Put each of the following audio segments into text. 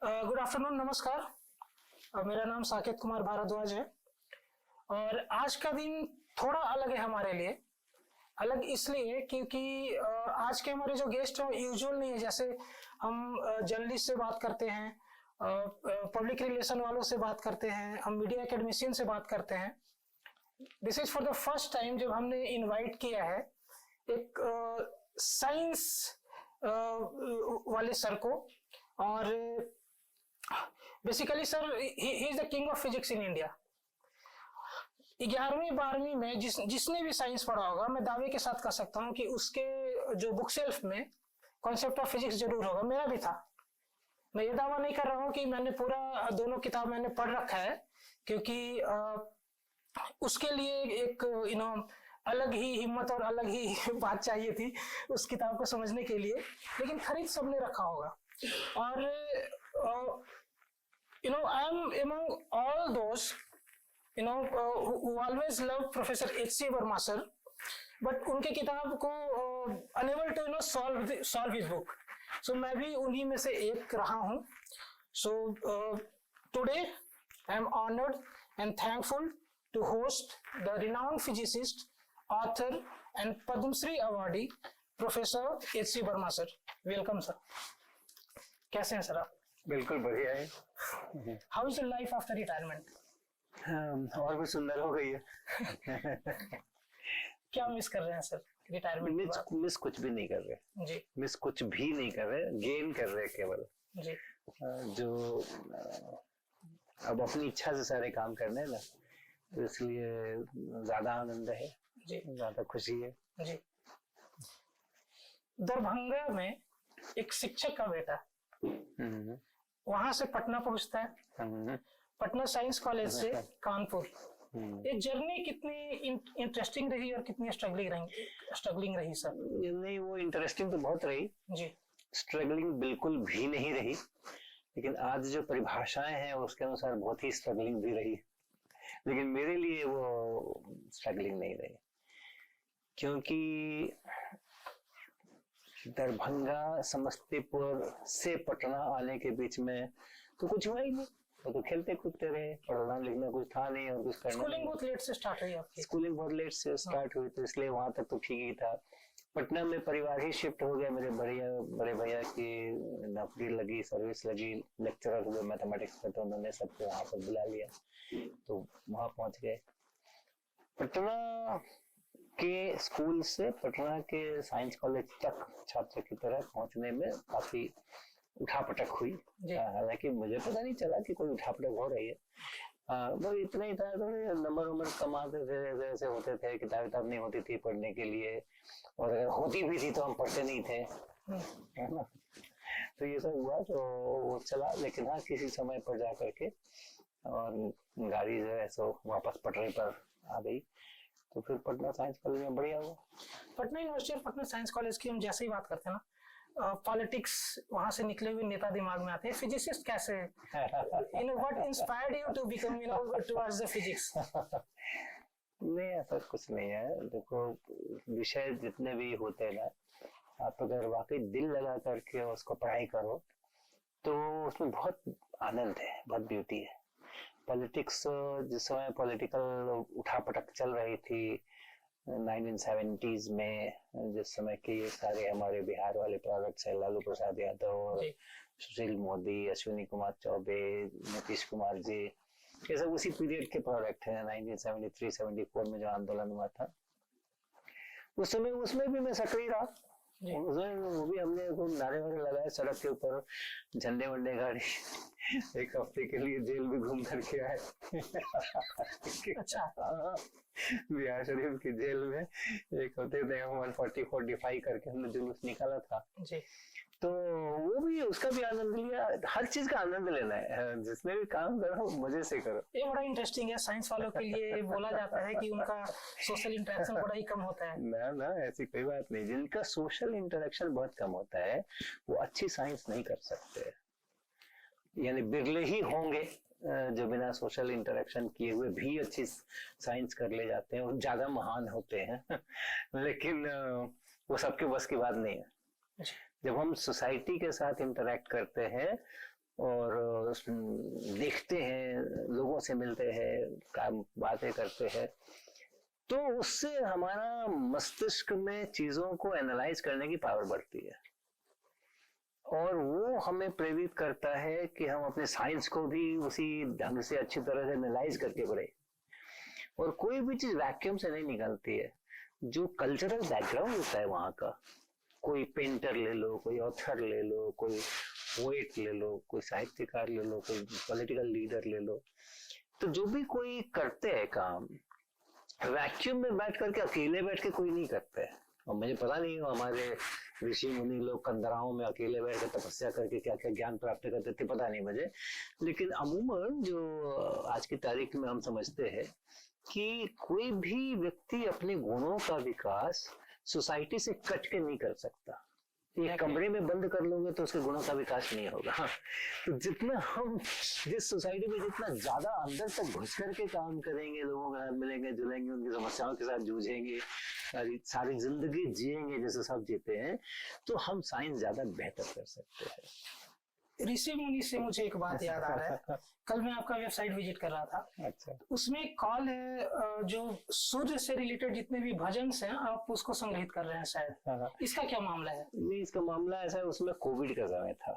Good afternoon, नमस्कार। मेरा नाम साकेत कुमार भारद्वाज है और आज का दिन थोड़ा अलग है हमारे लिए। अलग इसलिए क्योंकि आज के हमारे जो गेस्ट हैं यूजुअल नहीं है। जैसे हम जर्नलिस्ट से बात करते हैं, पब्लिक रिलेशन वालों से बात करते हैं, हम मीडिया एकेडमिशियन से बात करते हैं। This is for the first time जब हमने इनवाइट किया है एक साइंस वाले सर को। और basically sir he is the king of physics in India. 11वीं 12वीं में जिसने भी साइंस पढ़ा होगा, मैं दावे के साथ कह सकता हूं कि उसके जो बुक शेल्फ में कॉन्सेप्ट ऑफ फिजिक्स जरूर होगा। मेरा भी था। मैं ये दावा नहीं कर रहा हूं कि मैंने पूरा दोनों किताब मैंने पढ़ रखा है, क्योंकि उसके लिए एक अलग ही हिम्मत और अलग ही बात चाहिए थी उस किताब को समझने के लिए। लेकिन खरीद सबने रखा होगा। और I am among all those who always love Professor H.C. Verma sir, but उनके किताब को unable to solve his book. So मैं भी उन्हीं में से एक रहा हूँ। So today I am honored and thankful to host the renowned physicist, author and Padma Shri awardee Professor H.C. Verma sir. Welcome sir. कैसे हैं सर आप? बिल्कुल बढ़िया है। How is your life after retirement? और भी सुंदर हो गई है। क्या मिस कर रहे हैं सर रिटायरमेंट? मिस कुछ भी नहीं कर रहे जी। मिस कुछ भी नहीं कर रहे, गेन कर रहे केवल जी। जो अब अपनी इच्छा से सारे काम करने हैं ना, तो इसलिए ज्यादा आनंद है जी, ज्यादा खुशी है जी। दरभंगा में एक शिक्षक का बेटा वहां से पटना पहुंचता है, पटना साइंस कॉलेज से कानपुर। ये जर्नी कितनी इंटरेस्टिंग रही और कितनी स्ट्रगलिंग रही सर? नहीं, वो इंटरेस्टिंग तो बहुत रही जी, स्ट्रगलिंग बिल्कुल भी नहीं रही। लेकिन आज जो परिभाषाएं हैं उसके अनुसार बहुत ही स्ट्रगलिंग भी रही। लेकिन मेरे लिए वो स्ट्रगलिंग नहीं रही, क्योंकि दरभंगा समस्तीपुर से पटना आने के बीच में तो कुछ हुआ ही नहीं। वो तो खेलते कूदते रहे, पढ़ना लिखना कुछ था नहीं और कुछ करना। स्कूलिंग बहुत लेट से स्टार्ट हुई आपकी? स्कूलिंग बहुत लेट से स्टार्ट हुई, तो इसलिए वहां तक तो ठीक ही था। पटना में परिवार ही शिफ्ट हो गया। मेरे बड़े भैया की नौकरी लगी, सर्विस लगी, लेक्चरर हुए मैथमेटिक्स में, तो उन्होंने सबको वहां पर बुला लिया, तो वहां पहुंच गए। पटना के स्कूल से पटना के साइंस कॉलेज तक छात्र की तरह पहुंचने में काफी उठापटक हुई। हालांकि मुझे पता नहीं चला कि कोई उठापटक हो रही है। बस इतना ही था, नंबर कम आते थे, ऐसे होते थे। किताब नहीं होती थी पढ़ने के लिए, और अगर होती भी थी तो हम पढ़ते नहीं थे, है ना। तो ये सब हुआ, तो वो चला। लेकिन हाँ, किसी समय पर जा करके और गाड़ी जो है सो वापस पटरी पर आ गई, तो फिर पटना साइंस कॉलेज में बढ़िया हुआ। पटना यूनिवर्सिटी और पटना साइंस कॉलेज की हम जैसे ही बात करते हैं ना, पॉलिटिक्स वहां से निकले हुए नेता दिमाग में आते हैं। फिजिसिस्ट कैसे, what inspired you to become towards the physics? नहीं, ऐसा कुछ नहीं है। देखो, विषय जितने भी होते हैं ना, आप अगर वाकई दिल लगा करके उसको पढ़ाई करो तो उसमें बहुत आनंद है, बहुत ब्यूटी है। पॉलिटिक्स, जिस समय पॉलिटिकल उठापटक चल रही थी 1970s में, जिस समय के ये सारे हमारे बिहार वाले प्रोडक्ट्स है, लालू प्रसाद यादव, सुशील मोदी, अश्विनी कुमार चौबे, नीतीश कुमार जी, ये सब उसी पीरियड के प्रोडक्ट है। 1973-74 में जो आंदोलन हुआ था, उस समय उसमें भी मैं सक्रिय रहा। उसमें वो भी हमने नारे वारे लगाए सड़क के ऊपर, झंडे वंडे गाड़ी। एक हफ्ते के लिए जेल भी घूम करके आए। अच्छा। बिहार शरीफ की जेल में एक हफ्ते थे, 140-45 करके हमने जुलूस निकाला था जी। तो वो भी, उसका भी आनंद लिया। हर चीज का आनंद लेना है, जिसमें भी काम करो मजे से करो। ये बड़ा इंटरेस्टिंग है। साइंस वालों के लिए बोला जाता है कि उनका सोशल इंटरेक्शन बड़ा ही कम होता है। ना, ऐसी कोई बात नहीं। जिनका सोशल इंटरेक्शन बहुत कम होता है वो अच्छी साइंस नहीं कर सकते। यानी बिरले ही होंगे जो बिना सोशल इंटरेक्शन किए हुए भी अच्छी साइंस कर ले जाते हैं और ज्यादा महान होते हैं। लेकिन वो सबके बस की बात नहीं है। जब हम सोसाइटी के साथ इंटरेक्ट करते हैं और देखते हैं, लोगों से मिलते हैं, काम बातें करते हैं, तो उससे हमारा मस्तिष्क में चीजों को एनालाइज करने की पावर बढ़ती है और वो हमें प्रेरित करता है कि हम अपने साइंस को भी उसी ढंग से अच्छी तरह से एनालाइज करके बढ़े। और कोई भी चीज वैक्यूम से नहीं निकलती है, जो कल्चरल बैकग्राउंड होता है वहां का, कोई पेंटर ले लो, कोई ऑथर ले लो, कोई पोएट ले लो, कोई साहित्यकार ले लो, कोई पॉलिटिकल लीडर ले लो, तो जो भी कोई करते हैं काम, वैक्यूम में बैठ करके अकेले बैठ के कोई नहीं करता है। और मुझे पता नहीं हमारे ऋषि मुनि लोग कंदराओं में अकेले बैठ कर तपस्या करके क्या क्या ज्ञान प्राप्त करते थे, पता नहीं मुझे, लेकिन अमूमन जो आज की तारीख में हम समझते हैं कि कोई भी व्यक्ति अपने गुणों का विकास सोसाइटी से कट के नहीं कर सकता। एक कमरे में बंद कर लोगे तो उसके गुणों का विकास नहीं होगा। तो जितना हम जिस सोसाइटी में जितना ज्यादा अंदर तक घुस करके काम करेंगे, लोगों के साथ मिलेंगे जुलेंगे, उनकी समस्याओं के साथ जूझेंगे, सारी जिंदगी जिएंगे जैसे सब जीते हैं, तो हम साइंस ज्यादा बेहतर कर सकते हैं। ऋषि मुनि से मुझे एक बात याद आ रहा है। कल मैं आपका वेबसाइट विजिट कर रहा था। अच्छा। उसमें एक कॉल है जो सूर्य से रिलेटेड जितने भी भजन हैं आप उसको संग्रहित कर रहे हैं शायद। इसका क्या मामला है? नहीं, इसका मामला ऐसा है, उसमें कोविड का समय था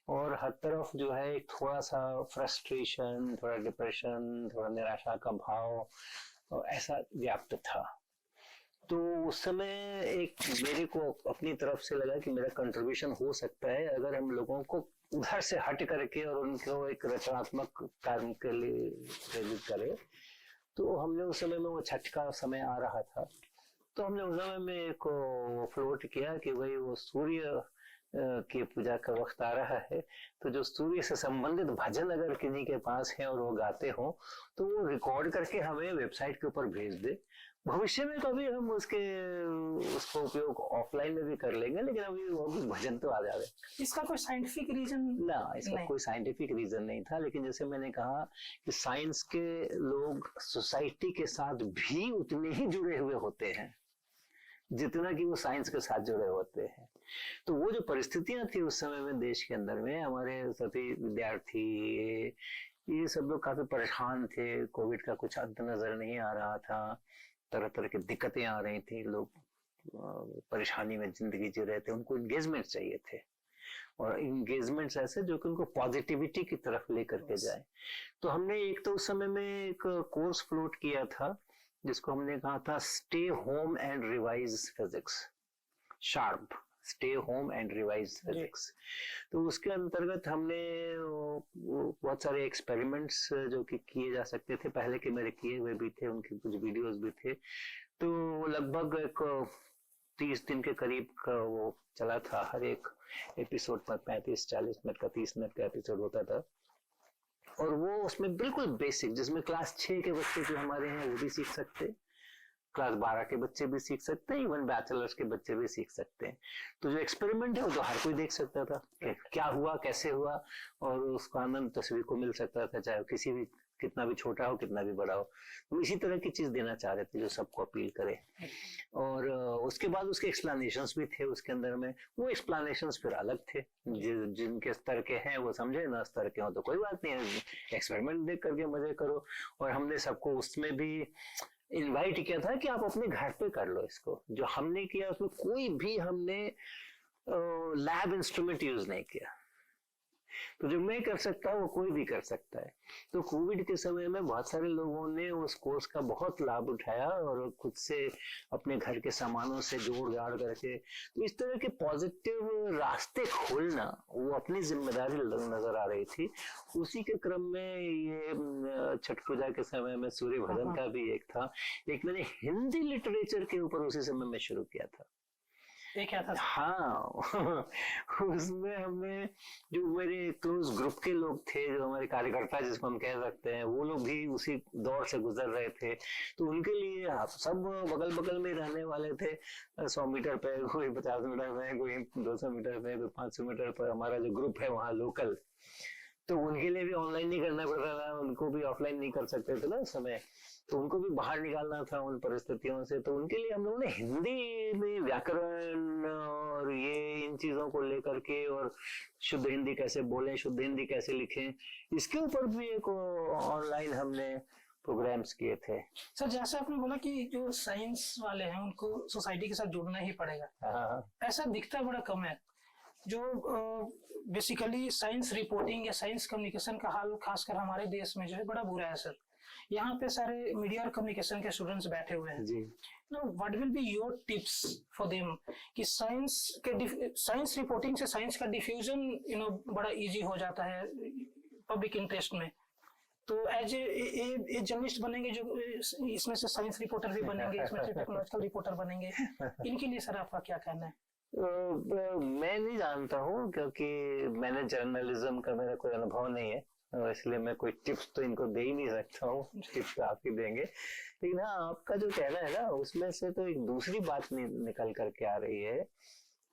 और हर तरफ जो है एक थोड़ा सा फ्रस्ट्रेशन, थोड़ा डिप्रेशन, थोड़ा निराशा का भाव ऐसा व्याप्त था। तो उस समय एक मेरे को अपनी तरफ से लगा कि मेरा कंट्रीब्यूशन हो सकता है अगर हम लोगों को उधर से हट करके और उनको एक रचनात्मक कार्य के लिए प्रेरित करें। तो हमने उस समय में, वो छठ का समय आ रहा था, तो हमने उस समय में एक फ्लोट किया कि भाई वो सूर्य की पूजा का वक्त आ रहा है, तो जो सूर्य से संबंधित भजन अगर किन्हीं के पास है और वो गाते हो तो वो रिकॉर्ड करके हमें वेबसाइट के ऊपर भेज दे। भविष्य में कभी हम उसको उपयोग ऑफलाइन में भी कर लेंगे, लेकिन अभी वो भी भजन तो आ जाए। इसका कोई साइंटिफिक रीजन? ना, इसका कोई साइंटिफिक रीजन नहीं था, लेकिन जैसे मैंने कहा कि साइंस के लोग सोसाइटी के साथ भी उतने ही जुड़े हुए होते हैं जितना कि वो साइंस के साथ जुड़े होते हैं। तो वो जो परिस्थितियां थी उस समय में देश के अंदर में, हमारे सभी विद्यार्थी ये सब लोग काफी परेशान थे, कोविड का कुछ अंत नजर नहीं आ रहा था, तरह तरह की दिक्कतें आ रही थी, लोग परेशानी में जिंदगी जी रहे थे, उनको एंगेजमेंट चाहिए थे और एंगेजमेंट्स ऐसे जो कि उनको पॉजिटिविटी की तरफ लेकर के जाए। तो हमने एक तो उस समय में एक कोर्स फ्लोट किया था जिसको हमने कहा था stay home and revise physics, sharp, stay home and revise physics. तो उसके अंतर्गत हमने बहुत सारे एक्सपेरिमेंट्स जो कि किए जा सकते थे, पहले के मेरे किए हुए भी थे, उनके कुछ वीडियोस भी थे। तो लगभग एक 30 दिन के करीब का वो चला था। हर एक एपिसोड पर 35-40 मिनट का 30 मिनट का एपिसोड होता था और वो उसमें बिल्कुल बेसिक, जिसमें क्लास 6 के बच्चे जो हमारे हैं वो भी सीख सकते, क्लास 12 के बच्चे भी सीख सकते हैं, इवन बैचलर्स के बच्चे भी सीख सकते हैं। तो जो एक्सपेरिमेंट है वो तो हर कोई देख सकता था कि क्या हुआ, कैसे हुआ, और उसका आनंद तस्वीर को मिल सकता था, चाहे किसी भी, कितना भी छोटा हो कितना भी बड़ा हो। तो इसी तरह की चीज देना चाह रहे थे जो सबको अपील करे। और उसके बाद उसके एक्सप्लेनेशंस भी थे उसके अंदर में। वो एक्सप्लेनेशंस फिर अलग थे, जिनके स्तर के हैं वो समझे, ना स्तर के हो तो कोई बात नहीं है, एक्सपेरिमेंट देख करके मजे करो। और हमने सबको उसमें भी इनवाइट किया था कि आप अपने घर पे कर लो इसको। जो हमने किया उसमें कोई भी हमने लैब इंस्ट्रूमेंट यूज नहीं किया। तो जो मैं कर सकता हूँ वो कोई भी कर सकता है। तो कोविड के समय में बहुत सारे लोगों ने उस कोर्स का बहुत लाभ उठाया और खुद से अपने घर के सामानों से जोड़ जाड़ करके, तो इस तरह के पॉजिटिव रास्ते खोलना वो अपनी जिम्मेदारी नजर आ रही थी। उसी के क्रम में ये छठ पूजा के समय में सूर्य भजन का भी एक था। एक मैंने हिंदी लिटरेचर के ऊपर उसी समय में शुरू किया था। ये क्या था? हाँ उसमें हमने, जो मेरे क्लोज ग्रुप के लोग थे, जो हमारे कार्यकर्ता जिसको हम कह सकते हैं, वो लोग भी उसी दौर से गुजर रहे थे। तो उनके लिए सब बगल बगल में रहने वाले थे, 100 मीटर पे, कोई 50 मीटर पे, कोई 200 मीटर पे, कोई 500 मीटर पर हमारा जो ग्रुप है वहाँ लोकल। तो उनके लिए भी ऑनलाइन नहीं करना पड़ता था, उनको भी ऑफलाइन नहीं कर सकते थे ना उस समय। तो उनको भी बाहर निकालना था उन परिस्थितियों से, तो उनके लिए हम लोगों ने हिंदी में व्याकरण और ये इन चीजों को लेकर के, और शुद्ध हिंदी कैसे बोलें, शुद्ध हिंदी कैसे लिखें, इसके ऊपर भी एक ऑनलाइन हमने प्रोग्राम्स किए थे। सर जैसे आपने बोला कि जो साइंस वाले हैं उनको सोसाइटी के साथ जुड़ना ही पड़ेगा, हाँ, ऐसा दिखता बड़ा कम है। जो बेसिकली साइंस रिपोर्टिंग या साइंस कम्युनिकेशन का हाल खासकर हमारे देश में जो है बड़ा बुरा है सर। यहाँ पे सारे मीडिया और कम्युनिकेशन के स्टूडेंट्स बैठे हुए हैं जी। No what will be your tips for them कि साइंस रिपोर्टिंग से साइंस का डिफ्यूजन बड़ा इजी हो जाता है पब्लिक इंटरेस्ट में। तो एज ए जर्नलिस्ट बनेंगे जो इसमें से साइंस रिपोर्टर भी बनेंगे, इसमें से टेक्नोलॉजिकल रिपोर्टर बनेंगे, इनके लिए सर आपका क्या कहना है? मैं नहीं जानता हूँ, क्योंकि मैंने जर्नलिज्म का मेरा कोई अनुभव नहीं है, और इसलिए मैं कोई टिप्स तो इनको दे ही नहीं सकता हूँ। टिप्स तो आप ही देंगे। लेकिन हाँ, आपका जो कहना है ना, उसमें से तो एक दूसरी बात निकल करके आ रही है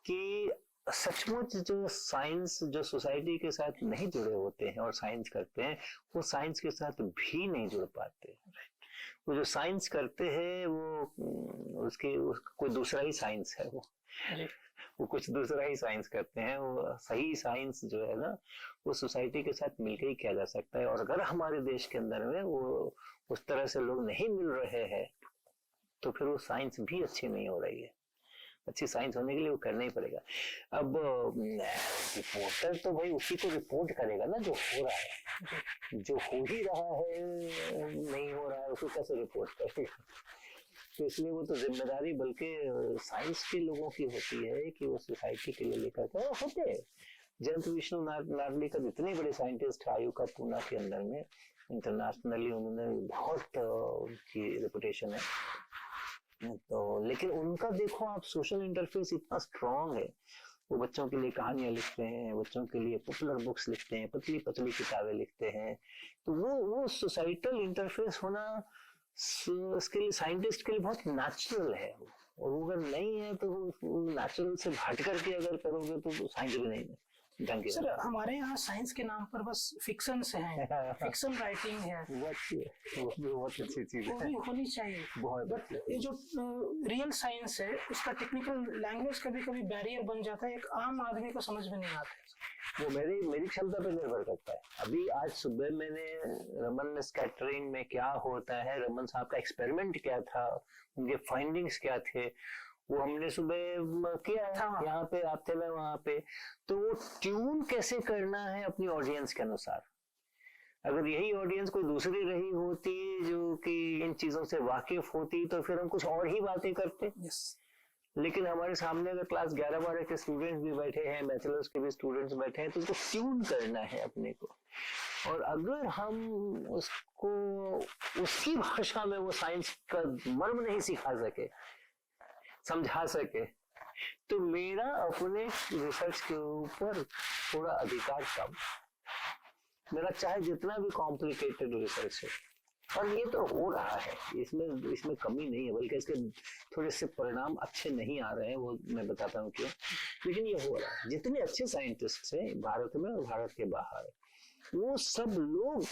कि सचमुच जो साइंस, जो सोसाइटी के साथ नहीं जुड़े होते हैं और साइंस करते हैं, वो साइंस के साथ भी नहीं जुड़ पाते। वो जो साइंस करते हैं वो कोई दूसरा ही साइंस है, वो कुछ दूसरा ही साइंस करते हैं। वो सही साइंस जो है ना, वो सोसाइटी के साथ मिलकर ही किया जा सकता है। और अगर हमारे देश के अंदर में वो उस तरह से लोग नहीं मिल रहे हैं, तो फिर वो साइंस भी अच्छी नहीं हो रही है। अच्छी साइंस होने के लिए वो करना ही पड़ेगा। अब रिपोर्टर तो भाई उसी को रिपोर्ट करेगा ना जो हो रहा है। जो हो ही रहा है नहीं हो रहा है, उसको कैसे रिपोर्ट करेगा? तो इसलिए वो तो जिम्मेदारी बल्कि साइंस के लोगों की होती है कि वो सोसाइटी के लिए लेकर के होते हैं। जयंत विष्णु नार्लिकर इतने बड़े साइंटिस्ट, आयु का पूना के अंदर में इंटरनेशनली उन्होंने बहुत उनकी रेपुटेशन है। तो लेकिन उनका देखो आप, सोशल इंटरफेस इतना स्ट्रांग है। वो बच्चों के लिए कहानियां लिखते हैं, बच्चों के लिए पॉपुलर बुक्स लिखते हैं, पतली पतली किताबें लिखते हैं। तो वो सोसाइटल इंटरफेस होना इसके लिए, साइंटिस्ट के लिए बहुत नेचुरल है। और अगर नहीं है तो नेचुरल से हट करके अगर करोगे तो साइंस भी नहीं है। सर हमारे यहाँ साइंस के नाम पर बस फिक्शन से है, फिक्शन राइटिंग है, वो बहुत अच्छी चीज है, वो भी होनी चाहिए बहुत। बट ये जो रियल साइंस है उसका टेक्निकल लैंग्वेज कभी कभी बैरियर बन जाता है, एक आम आदमी को समझ में नहीं आता। वो मेरी क्षमता पर निर्भर करता है। अभी आज सुबह मैंने रमन स्कैटरिंग में क्या होता है, रमन साहब का एक्सपेरिमेंट क्या था, उनके फाइंडिंग्स क्या थे, वो हमने सुबह किया है। यहाँ पे आप थे, मैं वहां पे। तो वो ट्यून कैसे करना है अपनी ऑडियंस के अनुसार। अगर यही ऑडियंस कोई दूसरी रही होती जो कि इन चीजों से वाकिफ होती, तो फिर हम कुछ और ही बातें करते। लेकिन हमारे सामने अगर क्लास 11-12 के स्टूडेंट्स भी बैठे हैं, बैचलर्स के भी स्टूडेंट्स बैठे हैं, तो उसको ट्यून करना है अपने को। और अगर हम उसको उसकी भाषा में वो साइंस का मर्म नहीं सिखा सके, समझा सके, तो मेरा अपने रिसर्च के ऊपर थोड़ा अधिकार कम। मेरा चाहे जितना भी कॉम्प्लिकेटेड रिसर्च है, और ये तो हो रहा है, इसमें कमी नहीं है, बल्कि इसके थोड़े से परिणाम अच्छे नहीं आ रहे हैं, वो मैं बताता हूँ क्यों। लेकिन ये हो रहा है। जितने अच्छे साइंटिस्ट हैं भारत में और भारत के बाहर, वो सब लोग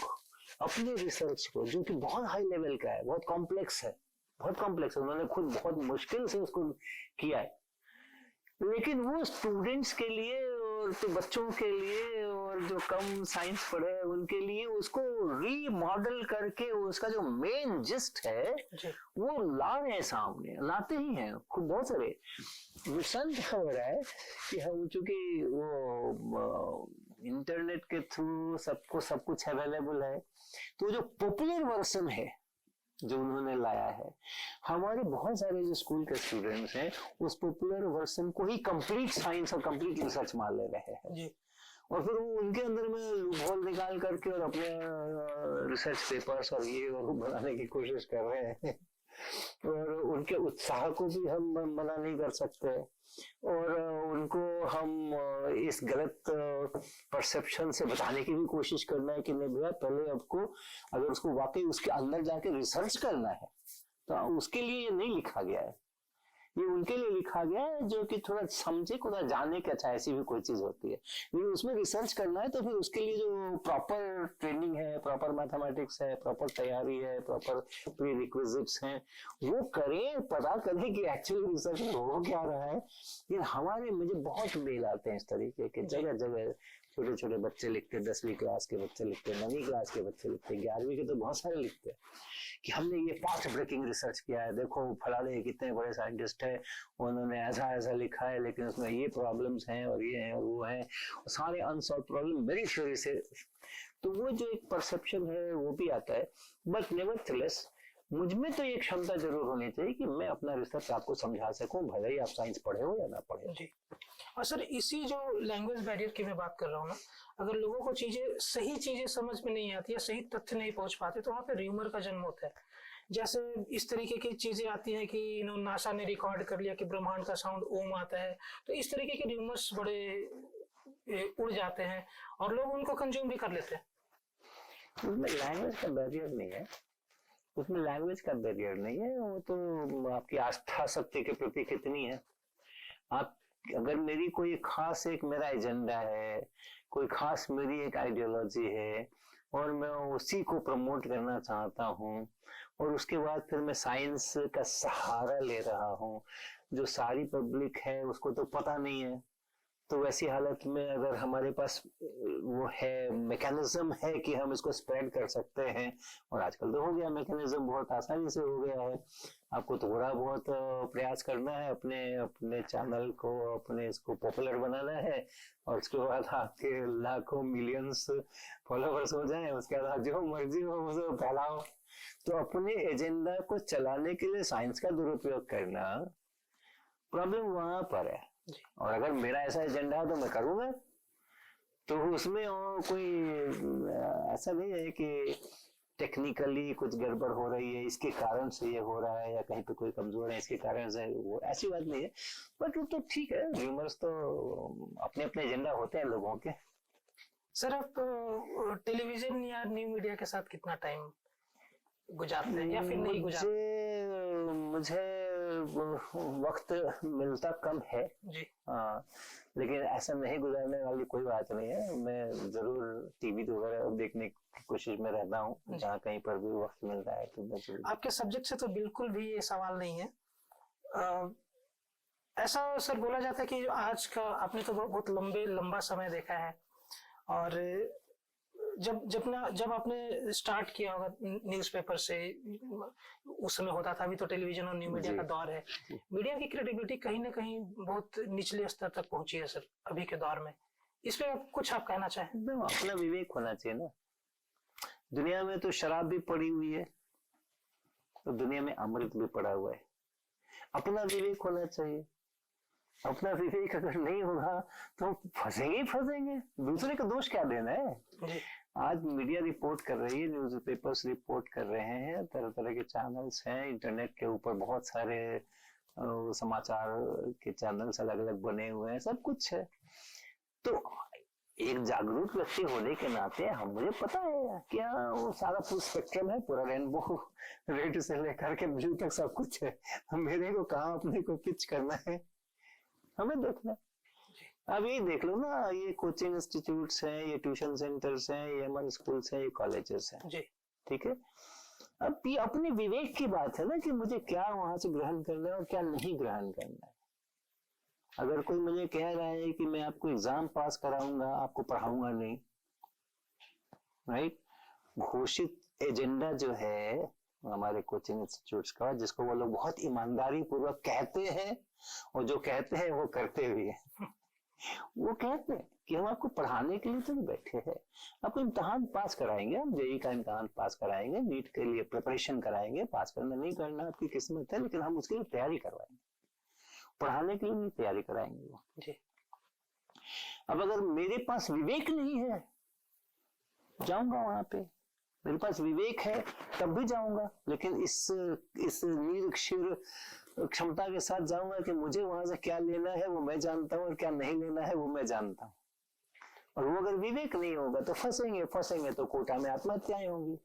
अपने रिसर्च को, जो कि बहुत हाई लेवल का है, बहुत कॉम्प्लेक्स है, उन्होंने खुद बहुत मुश्किल से उसको किया है, लेकिन वो स्टूडेंट्स के लिए और तो बच्चों के लिए और जो कम साइंस पढ़े हैं उनके लिए उसको रीमॉडल करके उसका जो मेन जिस्ट है वो ला रहे हैं, सामने लाते ही हैं। खूब बहुत सारे रिसर्च हो रहा है कि हम, चूंकि वो इंटरनेट के थ्रू सबको सब कुछ अवेलेबल है, तो जो पॉपुलर वर्जन है जो उन्होंने लाया है, हमारे बहुत सारे जो स्कूल के स्टूडेंट्स हैं उस पॉपुलर वर्जन को ही कंप्लीट साइंस और कंप्लीट रिसर्च मान ले रहे हैं जी। और फिर वो उनके अंदर में लूपहोल निकाल करके और अपने रिसर्च पेपर्स और ये और बनाने की कोशिश कर रहे हैं। और उनके उत्साह को भी हम मना नहीं कर सकते, और उनको हम इस गलत परसेप्शन से बताने की भी कोशिश करना है कि नहीं भैया, पहले आपको अगर उसको वाकई उसके अंदर जाके रिसर्च करना है तो उसके लिए ये नहीं लिखा गया है। ये उनके लिए लिखा गया है जो कि थोड़ा समझे, थोड़ा जाने कि अच्छा ऐसी भी कोई चीज होती है। लेकिन उसमें रिसर्च करना है तो फिर उसके लिए जो प्रॉपर ट्रेनिंग है, प्रॉपर मैथमेटिक्स है, प्रॉपर तैयारी है, प्रॉपर प्री रिक्विजिट्स हैं, वो करें, पता करें कि एक्चुअली रिसर्च में हो क्या रहा है। ये हमारे मुझे बहुत मेल आते हैं इस तरीके के, जगह जगह छोटे छोटे बच्चे लिखते, 10वीं क्लास के बच्चे लिखते, 9वीं क्लास के बच्चे लिखते, 11वीं के तो बहुत सारे लिखते हैं कि हमने ये फास्ट ब्रेकिंग रिसर्च किया है, देखो फलाने कितने बड़े साइंटिस्ट है, उन्होंने ऐसा ऐसा लिखा है, लेकिन उसमें ये प्रॉब्लम्स हैं और ये हैं और वो हैं, सारे अनसॉल्व प्रॉब्लम मेरी थ्योरी से। तो वो जो एक परसेप्शन है वो भी आता है। बट नेवरथलेस मुझ में तो ये क्षमता जरूर होनी चाहिए कि मैं अपना रिसर्च आपको समझा सकूं, भले ही आप साइंस पढ़े हो या ना पढ़े। जी। और सर इसी जो लैंग्वेज बैरियर की मैं बात कर रहा हूँ ना, अगर लोगों को सही चीजें समझ में नहीं आती या सही तथ्य नहीं पहुंच पाते तो वहाँ पे र्यूमर का जन्म होता है। जैसे इस तरीके की चीजें आती हैं कि नासा ने रिकॉर्ड कर लिया कि ब्रह्मांड का साउंड ओम आता है, तो इस तरीके के र्यूमर्स बड़े उड़ जाते हैं और लोग उनको कंज्यूम भी कर लेते हैं। उसमें लैंग्वेज का बैरियर नहीं है, उसमें लैंग्वेज का बैरियर नहीं है, वो तो आपकी आस्था सत्य के प्रति कितनी है। आप अगर मेरी कोई खास एक मेरा एजेंडा है, कोई खास मेरी एक आइडियोलॉजी है और मैं उसी को प्रमोट करना चाहता हूँ और उसके बाद फिर मैं साइंस का सहारा ले रहा हूँ, जो सारी पब्लिक है उसको तो पता नहीं है, तो वैसी हालत में अगर हमारे पास वो है, मैकेनिज्म है कि हम इसको स्प्रेड कर सकते हैं, और आजकल तो हो गया मैकेनिज्म, बहुत आसानी से हो गया है। आपको थोड़ा बहुत प्रयास करना है, अपने अपने चैनल को, अपने इसको पॉपुलर बनाना है, और उसके बाद आपके लाखों मिलियंस फॉलोवर्स हो जाएं, उसके बाद जो मर्जी हो वो फैलाओ। तो अपने एजेंडा को चलाने के लिए साइंस का दुरुपयोग करना, प्रॉब्लम वहां पर है। और अगर मेरा ऐसा एजेंडा है तो मैं करूंगा, तो उसमें और कोई ऐसा नहीं है कि टेक्निकली कुछ गड़बड़ हो रही है, इसके कारण से ये हो रहा है, या कहीं पे कोई कमजोर है इसके कारण से वो, ऐसी बात नहीं है। बट वो तो ठीक है, र्यूमर्स तो अपने अपने एजेंडा होते हैं लोगों के। सर आप टेलीविजन या न्यू मीडिया के साथ कितना टाइम गुजारते हैं या फिर नहीं गुजारते? मुझे वक्त मिलता कम है जी। लेकिन ऐसा नहीं गुजारने वाली कोई बात नहीं है। मैं जरूर टीवी वगैरह देखने की कोशिश में रहता हूँ, जहाँ कहीं पर भी वक्त मिलता है तो मैं। आपके सब्जेक्ट से तो बिल्कुल भी ये सवाल नहीं है। ऐसा सर बोला जाता है कि आज का आपने तो बहुत लंबा समय देखा है, और जब आपने स्टार्ट किया होगा न्यूज़पेपर से, उस समय होता था, अभी तो टेलीविजन और न्यू मीडिया का दौर है, मीडिया की क्रेडिबिलिटी कहीं ना कहीं बहुत निचले स्तर तक पहुंची है सर अभी के दौर में। इस पे कुछ आप कहना चाहें? अपना विवेक होना चाहिए ना। दुनिया में तो शराब भी पड़ी हुई है, तो दुनिया में अमृत भी पड़ा हुआ है। अपना विवेक होना चाहिए। अपना विवेक अगर नहीं होगा तो फंसेंगे। दूसरे का दोष क्या देना है? आज मीडिया रिपोर्ट कर रही है, न्यूज़पेपर्स रिपोर्ट कर रहे हैं, तरह तरह के चैनल्स हैं, इंटरनेट के ऊपर बहुत सारे समाचार के चैनल्स अलग अलग बने हुए हैं, सब कुछ है। तो एक जागरूक व्यक्ति होने के नाते मुझे पता है क्या वो सारा फुल स्पेक्ट्रम है, पूरा रेनबो, रेड से लेकर के ब्लू तक सब कुछ है। मेरे को कहाँ अपने को पिच करना है, हमें देखना। अब ये देख लो ना, ये कोचिंग इंस्टीट्यूट्स हैं, ये ट्यूशन सेंटर्स हैं, ये हमारे स्कूल्स हैं, ये कॉलेजेस हैं जी, ठीक है। अब ये अपने विवेक की बात है ना कि मुझे क्या वहां से ग्रहण करना है और क्या नहीं ग्रहण करना है। अगर कोई मुझे कह रहा है कि मैं आपको एग्जाम पास कराऊंगा, आपको पढ़ाऊंगा नहीं, राइट, घोषित एजेंडा जो है हमारे कोचिंग इंस्टीट्यूट्स का, जिसको वो लोग बहुत ईमानदारी पूर्वक कहते हैं, और जो कहते हैं वो करते भी हैं। वो कहते हैं कि हम आपको पढ़ाने के लिए तो नहीं बैठे हैं, आपको इम्तिहान पास कराएंगे, हम जेईई का इम्तिहान पास कराएंगे, नीट के लिए प्रिपरेशन कराएंगे, पास करना नहीं करना आपकी किस्मत है, लेकिन हम उसके लिए तैयारी करवाएंगे, पढ़ाने के लिए नहीं तैयारी कराएंगे वो जी। अब अगर मेरे पास विवेक नहीं है, जाऊंगा वहां पे, मेरे पास विवेक है तब भी जाऊंगा, लेकिन इस निरक्षर क्षमता के साथ जाऊंगा कि मुझे वहां से क्या लेना है वो मैं जानता हूँ और क्या नहीं लेना है वो मैं जानता हूँ। और वो अगर विवेक नहीं होगा तो फंसेंगे तो कोटा में आत्महत्याएं होंगी।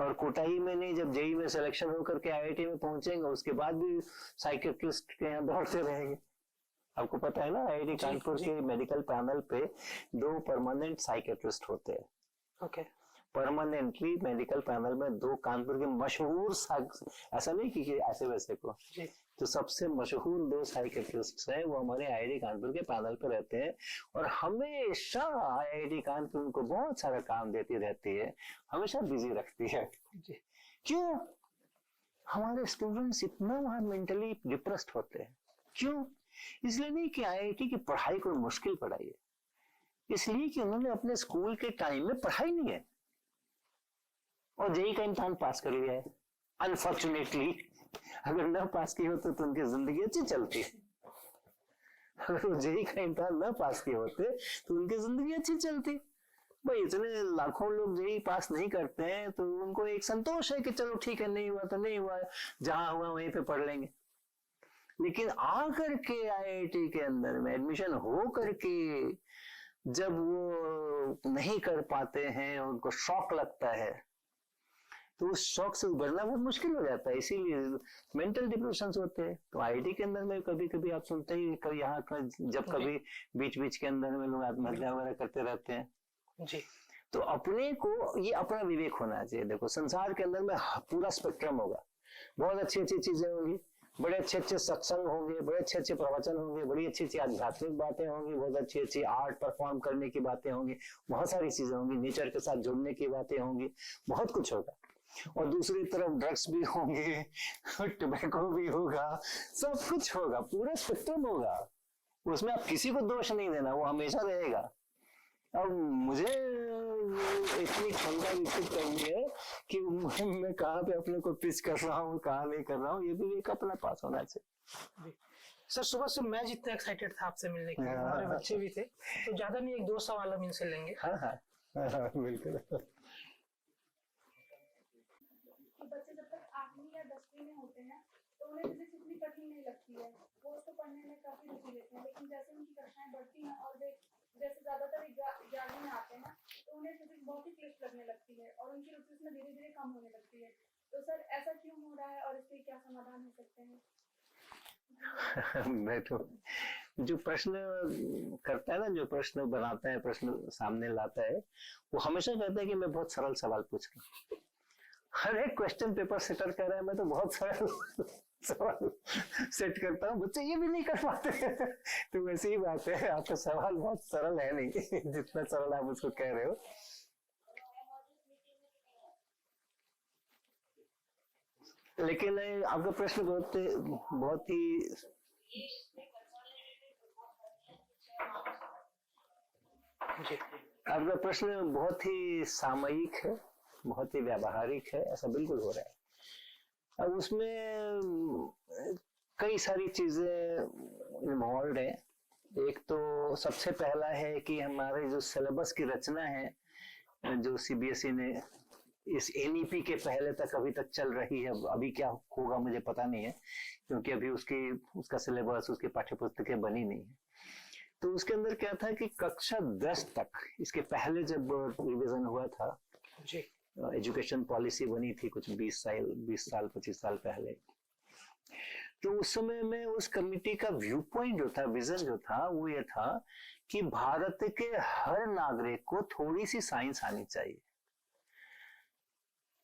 और कोटाई में नहीं, जब जेई में सिलेक्शन होकर के आईआईटी में पहुंचेंगे उसके बाद भी साइकियाट्रिस्ट के यहाँ दौड़ते रहेंगे। आपको पता है ना, आईआईटी कानपुर के मेडिकल पैनल पे 2 परमानेंट साइकियाट्रिस्ट होते हैं। ओके। परमानेंटली मेडिकल पैनल में 2 कानपुर के मशहूर, ऐसा नहीं कि ऐसे वैसे को, तो सबसे मशहूर 2 साइकियाट्रिस्ट हैं, वो हमारे आईआईटी कानपुर के पैनल पे रहते हैं। और हमेशा आईआईटी कानपुर उनको बहुत सारा काम देती रहती है, हमेशा बिजी रखती है। क्यों? हमारे स्टूडेंट्स इतना वहां मेंटली डिप्रेस्ड होते हैं। क्यों? इसलिए नहीं कि आईआईटी की पढ़ाई कोई मुश्किल पढ़ाई है, इसलिए कि उन्होंने अपने स्कूल के टाइम में पढ़ाई नहीं है और जेई का इम्तिहान पास कर लिया है। अनफॉर्चुनेटली अगर न पास किए होते तो उनकी जिंदगी अच्छी चलती। अगर वो जेई का इम्तिहान न पास किए होते तो उनकी जिंदगी अच्छी चलती। भाई इतने लाखों लोग जेई पास नहीं करते हैं तो उनको एक संतोष है कि चलो ठीक है, नहीं हुआ तो नहीं हुआ, जहां हुआ वहीं पे पढ़ लेंगे। लेकिन आकर के आईआईटी के अंदर में एडमिशन हो करके जब वो नहीं कर पाते हैं, उनको शौक लगता है, तो उस शौक से उभरना बहुत मुश्किल हो जाता है। इसीलिए मेंटल डिप्रेशन होते हैं। तो आईआईटी के अंदर में कभी कभी आप सुनते ही यहाँ का, जब कभी बीच बीच के अंदर में लोग आत्महत्या वगैरह करते रहते हैं जी। तो अपने को ये अपना विवेक होना चाहिए। देखो संसार के अंदर में पूरा स्पेक्ट्रम होगा, बहुत अच्छी अच्छी चीजें होंगी, बड़े अच्छे अच्छे सत्संग होंगे, बड़े अच्छे अच्छे प्रवचन होंगे, बड़ी अच्छी अच्छी आध्यात्मिक बातें होंगी, बहुत अच्छी अच्छी आर्ट परफॉर्म करने की बातें होंगी, बहुत सारी चीजें होंगी, नेचर के साथ जुड़ने की बातें होंगी, बहुत कुछ होगा। और दूसरी तरफ ड्रग्स भी होंगे, टोबैको भी होगा, सब कुछ होगा, पूरा स्पेक्ट्रम होगा। उसमें आप किसी को दोष नहीं देना, वो हमेशा रहेगा। अब मुझे इतनी क्षमता विकसित करनी है कि मैं कहाँ पे अपने को पिच कर रहा हूँ, कहाँ नहीं कर रहा हूँ, ये भी एक अपना पास होना चाहिए। सर सुबह से मैं जितना एक्साइटेड था आपसे मिलने के लिए, हमारे बच्चे भी थे, तो ज्यादा नहीं 1-2 सवाल हम इनसे लेंगे। बिल्कुल। बच्चे जब तक 8वीं या 10वीं में होते हैं तो उन्हें फिजिक्स इतनी कठिन नहीं लगती है, वो उसको पढ़ने में काफी रुचि लेते हैं। लेकिन जैसे उनकी कक्षाएं बढ़ती हैं और वे जैसे ज्यादातर 11वीं में आते हैं तो उन्हें फिजिक्स बहुत ही क्लिष्ट लगने लगती है और उनकी रुचि उसमें धीरे धीरे कम होने लगती है। तो सर ऐसा क्यों हो रहा है और इसके क्या समाधान हो सकते हैं? मैं तो जो प्रश्न करता है ना, जो प्रश्न बनाता है, प्रश्न सामने लाता है, वो हमेशा कहता है कि मैं बहुत सरल सवाल पूछ रहा हूँ। हर एक क्वेश्चन पेपर सेटर कर रहा है, मैं तो बहुत सरल सवाल सेट करता हूँ, बच्चे ये भी नहीं कर पाते। तो वैसी ही बात है, आपका सवाल बहुत सरल है नहीं जितना सरल आप उसको कह रहे हो। लेकिन आपका प्रश्न बहुत ही आपका प्रश्न बहुत ही सामयिक है, बहुत ही व्यावहारिक है, ऐसा बिल्कुल हो रहा है। अब उसमें कई सारी चीजें इन्वॉल्व है। एक तो सबसे पहला है कि हमारे जो सिलेबस की रचना है, जो सीबीएसई ने इस एनईपी के पहले तक अभी तक चल रही है, अभी क्या होगा मुझे पता नहीं है, क्योंकि अभी उसका सिलेबस, उसकी पाठ्य पुस्तकें बनी नहीं है। तो उसके अंदर क्या था कि कक्षा 10 तक, इसके पहले जब रिवीजन हुआ था जी, एजुकेशन पॉलिसी बनी थी कुछ 20 साल 25 साल पहले, तो उस समय में उस कमिटी का व्यू पॉइंट जो था, विजन जो था, वो ये था कि भारत के हर नागरिक को थोड़ी सी साइंस आनी चाहिए।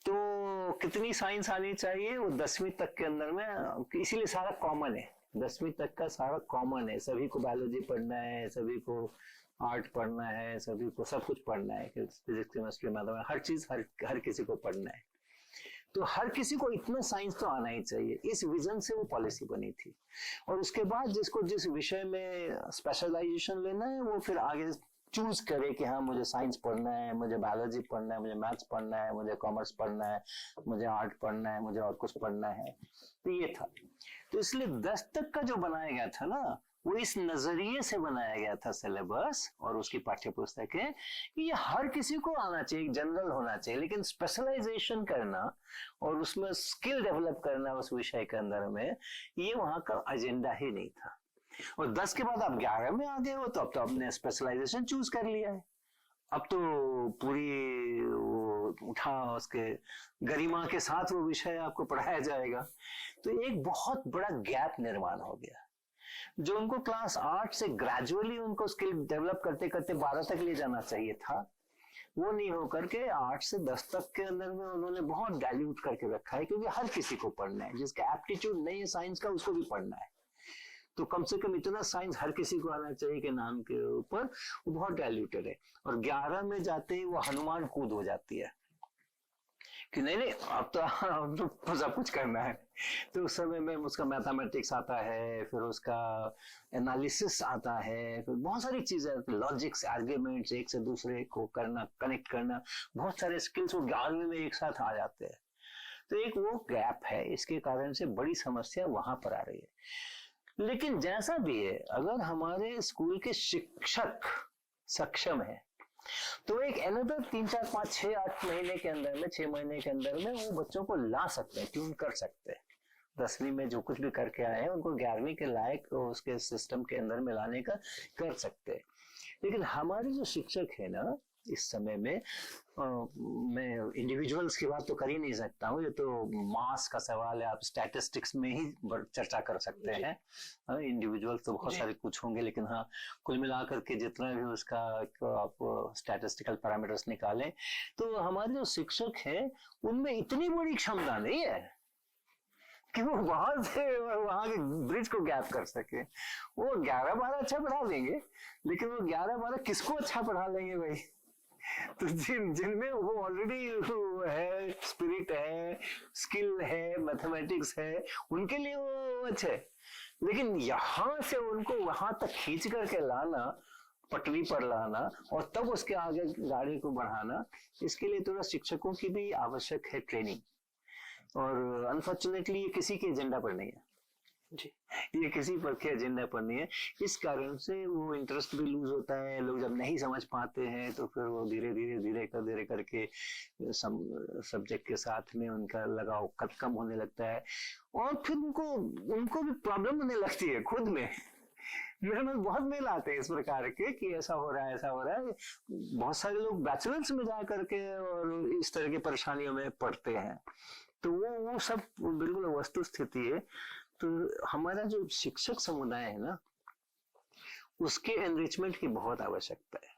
तो कितनी साइंस आनी चाहिए? वो 10वीं तक के अंदर में, इसीलिए सारा कॉमन है, 10वीं तक का सारा कॉमन है। सभी को बायोलॉजी पढ़ना है, सभी को आर्ट पढ़ना है, सभी को सब कुछ पढ़ना है, फिजिक्स केमिस्ट्री मैथमेटिक्स, हर चीज हर किसी को पढ़ना है। तो हर किसी को इतना साइंस तो आना ही चाहिए, इस विजन से वो पॉलिसी बनी थी। और उसके बाद जिसको जिस विषय में स्पेशलाइजेशन लेना है, वो फिर आगे चूज करे कि हाँ मुझे साइंस पढ़ना है, मुझे बायोलॉजी पढ़ना है, मुझे मैथ्स पढ़ना है, मुझे कॉमर्स पढ़ना है, मुझे आर्ट पढ़ना है, मुझे और कुछ पढ़ना है। तो ये था। तो इसलिए 10 तक का जो बनाया गया था ना, वो इस नजरिए से बनाया गया था सिलेबस और उसकी पाठ्य पुस्तकें, कि ये हर किसी को आना चाहिए, जनरल होना चाहिए। लेकिन स्पेशलाइजेशन करना और उसमें स्किल डेवलप करना उस विषय के अंदर में, ये वहां का एजेंडा ही नहीं था। और 10 के बाद आप 11 में आ गए हो, तो अब तो आपने स्पेशलाइजेशन चूज कर लिया है। अब तो पूरी उठा, उसके गरिमा के साथ वो विषय आपको पढ़ाया जाएगा, तो एक बहुत बड़ा गैप निर्माण हो गया। जो उनको क्लास 8 से ग्रेजुअली उनको स्किल डेवलप करते करते 12 तक ले जाना चाहिए था, वो नहीं होकर के 8 से 10 तक के अंदर में उन्होंने बहुत डाइल्यूट करके रखा है, क्योंकि हर किसी को पढ़ना है, जिसका एप्टीट्यूड नहीं है साइंस का उसको भी पढ़ना है, तो कम से कम इतना साइंस हर किसी को आना चाहिए कि नाम के ऊपर, वो बहुत डाइल्यूटेड है। और 11 में जाते ही वो हनुमान कूद हो जाती है कि नहीं नहीं अब तो सब कुछ करना है। तो उस समय में उसका मैथमेटिक्स आता है, फिर उसका एनालिसिस आता है, फिर बहुत सारी चीजें, लॉजिक्स, आर्ग्यूमेंट्स, एक से दूसरे को करना, कनेक्ट करना, बहुत सारे स्किल्स वो 11वीं में एक साथ आ जाते हैं। तो एक वो गैप है, इसके कारण से बड़ी समस्या वहां पर आ रही है। लेकिन जैसा भी है, अगर हमारे स्कूल के शिक्षक सक्षम है तो एक अनदर 3, 4, 5, 6, 8 महीने के अंदर में, 6 महीने के अंदर में वो बच्चों को ला सकते हैं, ट्यून कर सकते हैं। 10वीं में जो कुछ भी करके आए हैं उनको 11वीं के लायक उसके सिस्टम के अंदर में लाने का कर सकते हैं। लेकिन हमारे जो शिक्षक है ना इस समय में, मैं इंडिविजुअल्स की बात तो कर ही नहीं सकता हूँ, ये तो मास का सवाल है, आप स्टैटिस्टिक्स में ही चर्चा कर सकते हैं। इंडिविजुअल्स तो बहुत सारे कुछ होंगे, लेकिन हाँ कुल मिलाकर के जितना भी उसका आप स्टैटिस्टिकल पैरामीटर्स निकालें, तो हमारे जो शिक्षक हैं उनमें इतनी बड़ी क्षमता नहीं है कि वो वहां से वहां के ब्रिज को गैप कर सके। वो 11-12 अच्छा पढ़ा देंगे, लेकिन वो 11-12 किसको अच्छा पढ़ा लेंगे भाई? तो जिनमें वो ऑलरेडी है, स्पिरिट है, स्किल है, मैथमेटिक्स है, उनके लिए वो अच्छे। लेकिन यहां से उनको वहां तक खींच करके लाना, पटरी पर लाना और तब उसके आगे गाड़ी को बढ़ाना, इसके लिए थोड़ा शिक्षकों की भी आवश्यक है ट्रेनिंग। और अनफॉर्चुनेटली ये किसी के एजेंडा पर नहीं है जी, ये किसी पर के एजेंडा पर नहीं है। इस कारण से वो इंटरेस्ट भी लूज होता है। लोग जब नहीं समझ पाते हैं तो फिर वो धीरे करके सब्जेक्ट के साथ में उनका लगाव कम होने लगता है, और फिर उनको भी प्रॉब्लम होने लगती है खुद में। मेरे में बहुत मेल आते हैं इस प्रकार के कि ऐसा हो रहा है। बहुत सारे लोग बैचलर्स में जा करके और इस तरह की परेशानियों में पड़ते हैं। तो वो सब बिल्कुल वस्तु स्थिति है। तो हमारा जो शिक्षक समुदाय है ना, उसके एनरिचमेंट की बहुत आवश्यकता है।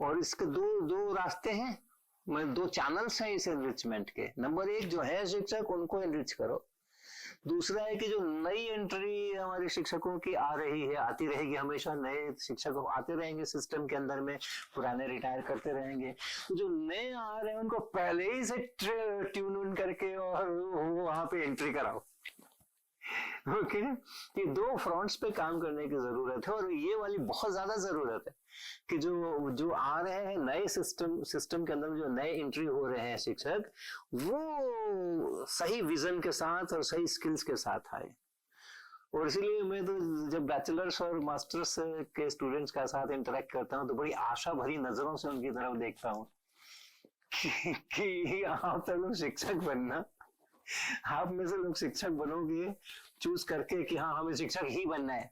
और इसके दो रास्ते हैं, मतलब 2 चैनल्स हैं इस एनरिचमेंट के। नंबर 1 जो है शिक्षक, उनको एनरिच करो। दूसरा है कि जो नई एंट्री हमारे शिक्षकों की आ रही है, आती रहेगी, हमेशा नए शिक्षक आते रहेंगे सिस्टम के अंदर में, पुराने रिटायर करते रहेंगे। तो जो नए आ रहे हैं उनको पहले ही से ट्यून करके और वहां पे एंट्री कराओ। ओके, ये 2 फ्रंट्स पे काम करने की जरूरत है, और ये वाली बहुत ज्यादा जरूरत है कि जो आ रहे हैं नए सिस्टम के अंदर, जो नए एंट्री हो रहे हैं शिक्षक, वो सही विजन के साथ और सही स्किल्स के साथ आए। और इसीलिए मैं तो जब बैचलर्स और मास्टर्स के स्टूडेंट्स के साथ इंटरेक्ट करता हूँ तो बड़ी आशा भरी नजरों से उनकी तरफ देखता हूँ कि आप लोग शिक्षक बनना, आप में से लोग शिक्षक बनोगे चूज करके कि हाँ हमें शिक्षक ही बनना है,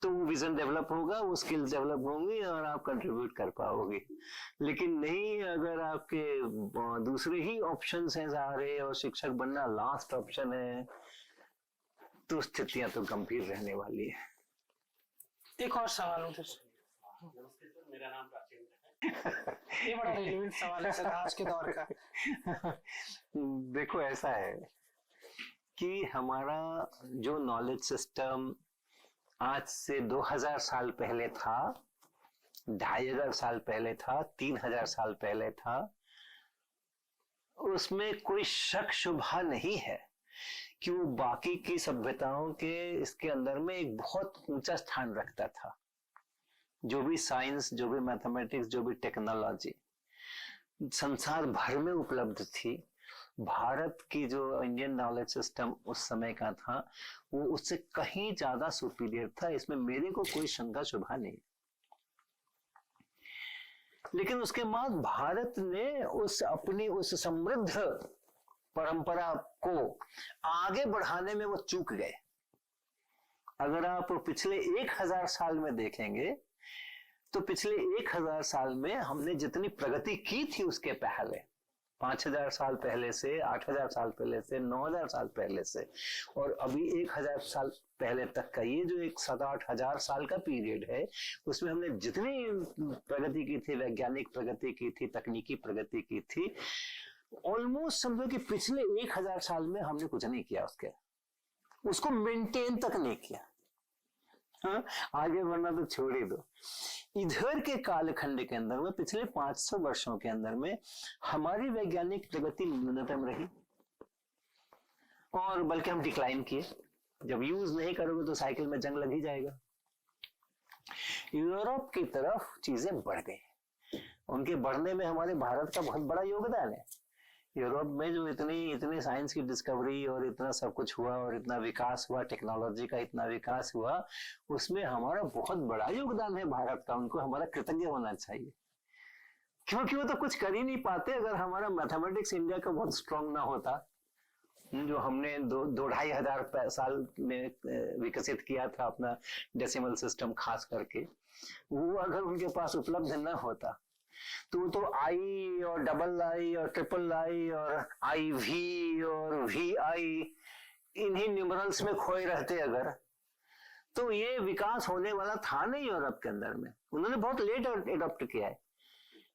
तो वो विजन डेवलप होगा, वो स्किल्स डेवलप होंगी और आप कंट्रीब्यूट कर पाओगे। लेकिन नहीं, अगर आपके दूसरे ही ऑप्शंस हैं सारे और शिक्षक बनना लास्ट ऑप्शन है, तो स्थितियां तो गंभीर रहने वाली है। एक और सवाल उधर से। नमस्ते सर, मेरा नाम प्राचीन है। ये बड़ा रिलेवेंट सवाल है सर आज के दौर का। देखो ऐसा है कि हमारा जो नॉलेज सिस्टम आज से 2000 साल पहले था, 2500 साल पहले था, 3000 साल पहले था, उसमें कोई शक शुबा नहीं है कि वो बाकी की सभ्यताओं के इसके अंदर में एक बहुत ऊंचा स्थान रखता था। जो भी साइंस, जो भी मैथमेटिक्स, जो भी टेक्नोलॉजी संसार भर में उपलब्ध थी, भारत की जो इंडियन नॉलेज सिस्टम उस समय का था वो उससे कहीं ज्यादा सुपीरियर था, इसमें मेरे को कोई शंका शुबा नहीं। लेकिन उसके बाद भारत ने अपनी उस समृद्ध परंपरा को आगे बढ़ाने में वो चूक गए। अगर आप पिछले 1000 साल में देखेंगे तो पिछले 1000 साल में हमने जितनी प्रगति की थी उसके पहले, 5000 साल पहले से, 8000 साल पहले से, 9000 साल पहले से, और अभी 1000 साल पहले तक का ये जो एक 7-8 हजार साल का पीरियड है, उसमें हमने जितनी प्रगति की थी, वैज्ञानिक प्रगति की थी, तकनीकी प्रगति की थी, ऑलमोस्ट समझो कि पिछले 1000 साल में हमने कुछ नहीं किया उसको मेंटेन तक नहीं किया। हाँ, आगे बढ़ना तो छोड़ ही दो। इधर के कालखंड के अंदर में पिछले 500 वर्षों के अंदर में हमारी वैज्ञानिक प्रगति न्यूनतम रही, और बल्कि हम डिक्लाइन किए। जब यूज नहीं करोगे तो साइकिल में जंग लग ही जाएगा। यूरोप की तरफ चीजें बढ़ गई, उनके बढ़ने में हमारे भारत का बहुत बड़ा योगदान है। यूरोप में जो इतनी साइंस की डिस्कवरी और इतना सब कुछ हुआ और इतना विकास हुआ, टेक्नोलॉजी का इतना विकास हुआ, उसमें हमारा बहुत बड़ा योगदान है भारत का। उनको हमारा कृतज्ञ होना चाहिए, क्योंकि वो तो कुछ कर ही नहीं पाते अगर हमारा मैथमेटिक्स इंडिया का बहुत स्ट्रांग ना होता, जो हमने 2-2,500 साल में विकसित किया था अपना डेसिमल सिस्टम खास करके, वो अगर उनके पास उपलब्ध न होता तो आई और डबल आई और ट्रिपल आई और आई वी और वी आई इन्हीं न्यूमरल्स में खोए रहते अगर, तो ये विकास होने वाला था नहीं यूरोप के अंदर में। उन्होंने बहुत लेट एडॉप्ट किया है।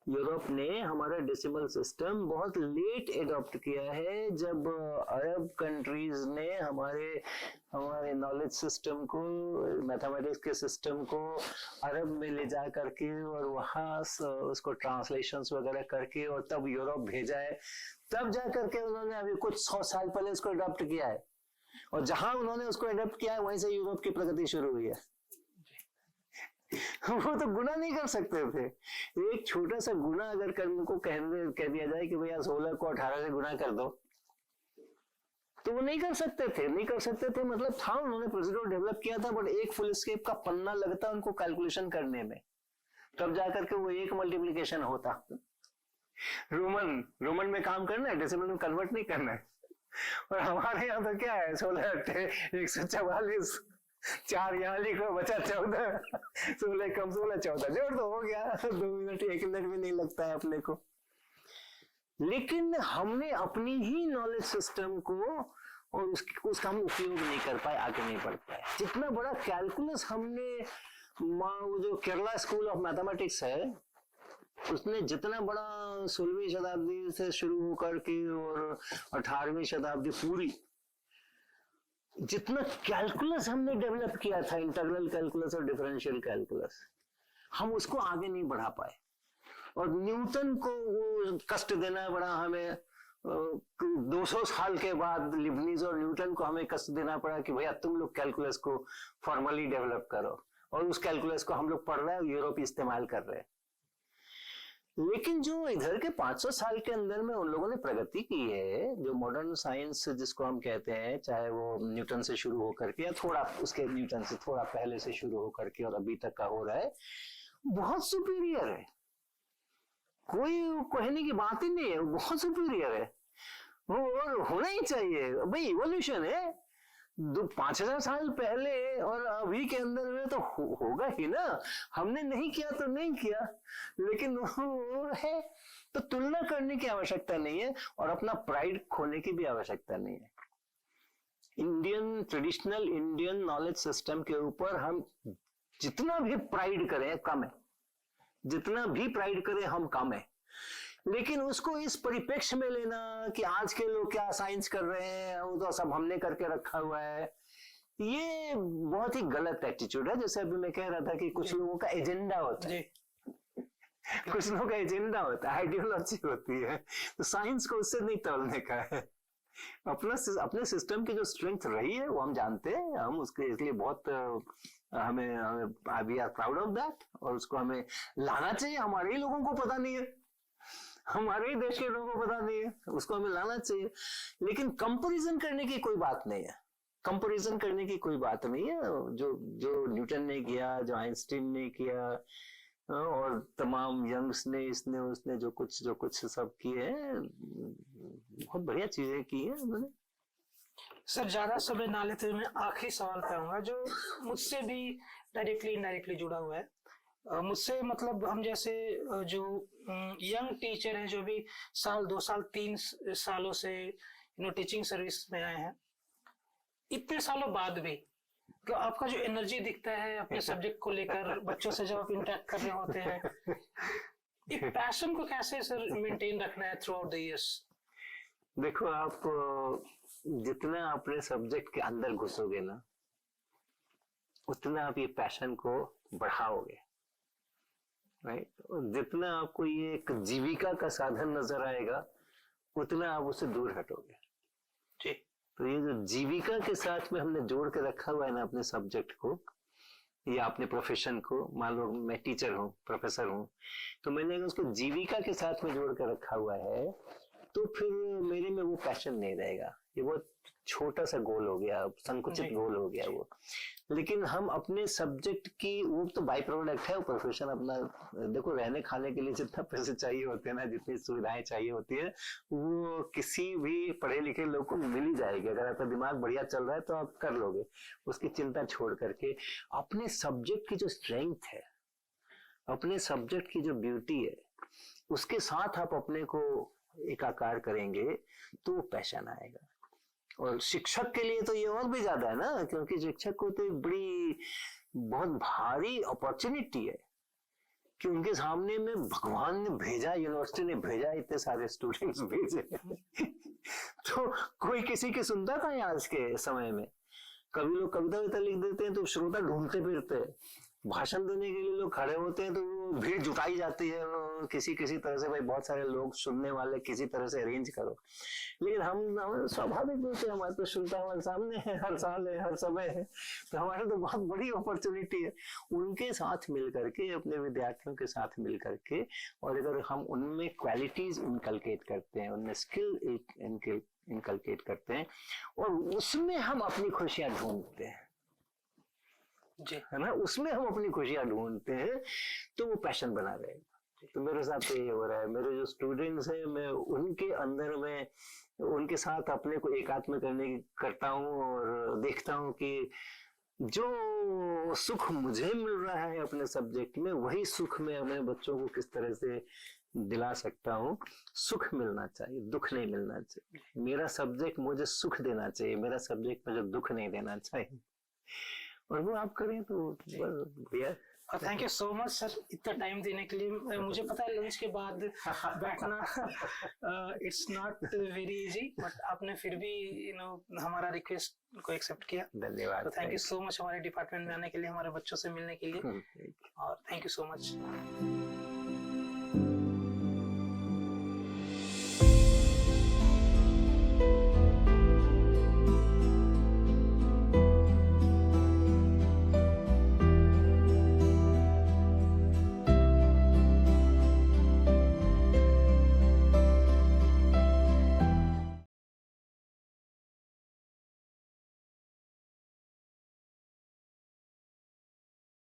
यूरोप ने हमारा डेसिमल सिस्टम बहुत लेट एडॉप्ट किया है। जब अरब कंट्रीज ने हमारे नॉलेज सिस्टम को, मैथमेटिक्स के सिस्टम को अरब में ले जा करके और वहां उसको ट्रांसलेशंस वगैरह करके और तब यूरोप भेजा है, तब जा करके उन्होंने अभी कुछ 100 साल पहले उसको एडॉप्ट किया है, और जहां उन्होंने उसको एडॉप्ट किया है वहीं से यूरोप की प्रगति शुरू हुई है। वो तो गुना नहीं कर सकते थे। एक छोटा सा गुना अगर करने को कह दिया जाए कि भैया 16 को 18 से गुना कर दो, तो वो नहीं कर सकते थे। मतलब था, उन्होंने प्रोसीड्यूर डेवलप किया था, बट एक फुल स्केप का पन्ना लगता उनको कैलकुलेशन करने में, तब जाकर के वो एक मल्टीप्लीकेशन होता। रोमन में काम करना है, डेसिमल में कन्वर्ट नहीं करना है। और हमारे यहाँ तो क्या है, 16 144, 4 यहाँ लिखो, बचा 14, 16 कम 16 14 जोड़ दो, हो गया। 2 मिनट 1 मिनट भी नहीं लगता है अपने को। लेकिन हमने अपनी ही नॉलेज सिस्टम को और उसका हम उपयोग नहीं कर पाए, आगे नहीं बढ़ पाए। जितना बड़ा कैलकुलस हमने, वो जो केरला स्कूल ऑफ मैथमेटिक्स है, उसने जितना बड़ा 16वीं शताब्दी से शुरू होकर के और 18वीं शताब्दी पूरी, जितना कैलकुलस हमने डेवलप किया था, इंटीग्रल कैलकुलस और डिफरेंशियल कैलकुलस, हम उसको आगे नहीं बढ़ा पाए। और न्यूटन को वो कष्ट देना पड़ा हमें, 200 साल के बाद लिबनीज और न्यूटन को हमें कष्ट देना पड़ा कि भैया तुम लोग कैलकुलस को फॉर्मली डेवलप करो, और उस कैलकुलस को हम लोग पढ़ रहे हैं, यूरोप इस्तेमाल कर रहे हैं। लेकिन जो इधर के 500 साल के अंदर में उन लोगों ने प्रगति की है, जो मॉडर्न साइंस जिसको हम कहते हैं, चाहे वो न्यूटन से शुरू होकर के या थोड़ा उसके न्यूटन से थोड़ा पहले से शुरू होकर के और अभी तक का हो रहा है, बहुत सुपीरियर है। कोई कहने की बात ही नहीं है, बहुत सुपीरियर है। वो होना ही चाहिए भाई, इवोल्यूशन है। 5000 साल पहले और अभी के अंदर में तो होगा ही ना। हमने नहीं किया तो नहीं किया, लेकिन वो है, तो तुलना करने की आवश्यकता नहीं है और अपना प्राइड खोने की भी आवश्यकता नहीं है। ट्रेडिशनल इंडियन नॉलेज सिस्टम के ऊपर हम जितना भी प्राइड करें कम है, जितना भी प्राइड करें हम कम है। लेकिन उसको इस परिप्रेक्ष्य में लेना कि आज के लोग क्या साइंस कर रहे हैं, वो तो सब हमने करके रखा हुआ है, ये बहुत ही गलत एटीट्यूड है। जैसे अभी मैं कह रहा था कि कुछ लोगों का एजेंडा होता है, कुछ लोगों का एजेंडा होता है, आइडियोलॉजी होती है, तो साइंस को उससे नहीं तोलने का है। अपने सिस्टम की जो स्ट्रेंथ रही है वो हम जानते हैं, हम उसके इसलिए बहुत हमें we are proud of that, और उसको हमें लाना चाहिए। हमारे ही लोगों को पता नहीं है, हमारे ही देश के लोगों को पता नहीं है, उसको हमें लाना चाहिए। लेकिन कंपैरिजन करने की कोई बात नहीं है, कंपैरिजन करने की कोई बात नहीं है। जो न्यूटन ने किया, जो आइंस्टीन ने किया, और तमाम यंग्स ने, इसने उसने जो कुछ सब किए हैं, बहुत बढ़िया चीजें की है उन्होंने। सर ज्यादा समय ना लेते हुए मैं आखिरी सवाल पे आऊंगा, जो मुझसे भी डायरेक्टली इनडायरेक्टली जुड़ा हुआ है। मुझसे मतलब हम जैसे जो यंग टीचर हैं, जो भी साल 2 साल 3 सालों से टीचिंग सर्विस में आए हैं, इतने सालों बाद भी तो आपका जो एनर्जी दिखता है अपने सब्जेक्ट को लेकर, बच्चों से जब आप इंटरेक्ट कर रहे होते हैं, एक पैशन को कैसे सर मेंटेन रखना है थ्रू आउट द इयर्स? देखो, आप जितना अपने सब्जेक्ट के अंदर घुसोगे ना, उतना आप ये पैशन को बढ़ाओगे, राइट? जितना आपको ये एक जीविका का साधन नजर आएगा, उतना आप उससे दूर हटोगे जी। तो ये जो जीविका के साथ में हमने जोड़ के रखा हुआ है ना अपने सब्जेक्ट को या अपने प्रोफेशन को, मान लो मैं टीचर हूँ, प्रोफेसर हूँ, तो मैंने अगर उसको जीविका के साथ में जोड़ कर रखा हुआ है, तो फिर मेरे में वो पैशन नहीं रहेगा। ये बहुत छोटा सा गोल हो गया, संकुचित गोल हो गया वो। लेकिन हम अपने सब्जेक्ट की, वो तो बाई प्रोडक्ट है, वो प्रोफेशन अपना। देखो, रहने खाने के लिए जितना पैसे चाहिए होते हैं ना, जितनी सुविधाएं चाहिए होती है, वो किसी भी पढ़े लिखे लोग को मिल ही जाएगी। अगर आपका दिमाग बढ़िया चल रहा है तो आप कर लोगे, उसकी चिंता छोड़ करके अपने सब्जेक्ट की जो स्ट्रेंथ है, अपने सब्जेक्ट की जो ब्यूटी है, उसके साथ आप अपने को एकाकार करेंगे तो वो पैशन आएगा। और शिक्षक के लिए तो ये और भी ज्यादा है ना, क्योंकि शिक्षक को तो एक बड़ी बहुत भारी अपॉर्चुनिटी है कि उनके सामने में भगवान ने भेजा, यूनिवर्सिटी ने भेजा, इतने सारे स्टूडेंट्स भेजे तो कोई किसी की सुनता था आज के समय में? कभी लोग कविता लिख देते हैं तो श्रोता ढूंढते फिरते हैं, भाषण देने के लिए लोग खड़े होते हैं तो वो भीड़ जुटाई जाती है, किसी तरह से, भाई बहुत सारे लोग सुनने वाले किसी तरह से अरेंज करो। लेकिन हम स्वाभाविक रूप से, हमारे तो श्रोता हमारे सामने है, हर साल है, हर समय है, तो हमारे तो बहुत बड़ी अपॉर्चुनिटी है उनके साथ मिल करके, अपने विद्यार्थियों के साथ मिल करके। और अगर हम उनमें क्वालिटीज इनकलकेट करते हैं, उनमें स्किल इनकलकेट करते हैं, और उसमें हम अपनी खुशियां ढूंढते हैं जी, है ना, उसमें हम अपनी खुशियां ढूंढते हैं, तो वो पैशन बना रहेगा। तो मेरे साथ तो ये हो रहा है, मेरे जो स्टूडेंट्स हैं, मैं उनके अंदर में उनके साथ अपने को एकात्म करता हूँ और देखता हूँ कि जो सुख मुझे मिल रहा है अपने सब्जेक्ट में, वही सुख मैं अपने बच्चों को किस तरह से दिला सकता हूँ। सुख मिलना चाहिए, दुख नहीं मिलना चाहिए। मेरा सब्जेक्ट मुझे सुख देना चाहिए, मेरा सब्जेक्ट मुझे दुख नहीं देना चाहिए, और वो आप करें तो बढ़िया। Thank you so much sir, इतना टाइम देने के लिए। मुझे पता है लंच के बाद बैठना it's not very easy, but आपने फिर भी हमारा रिक्वेस्ट को एक्सेप्ट किया। धन्यवाद। थैंक यू सो मच हमारे डिपार्टमेंट में आने के लिए, हमारे बच्चों से मिलने के लिए, और थैंक यू सो मच।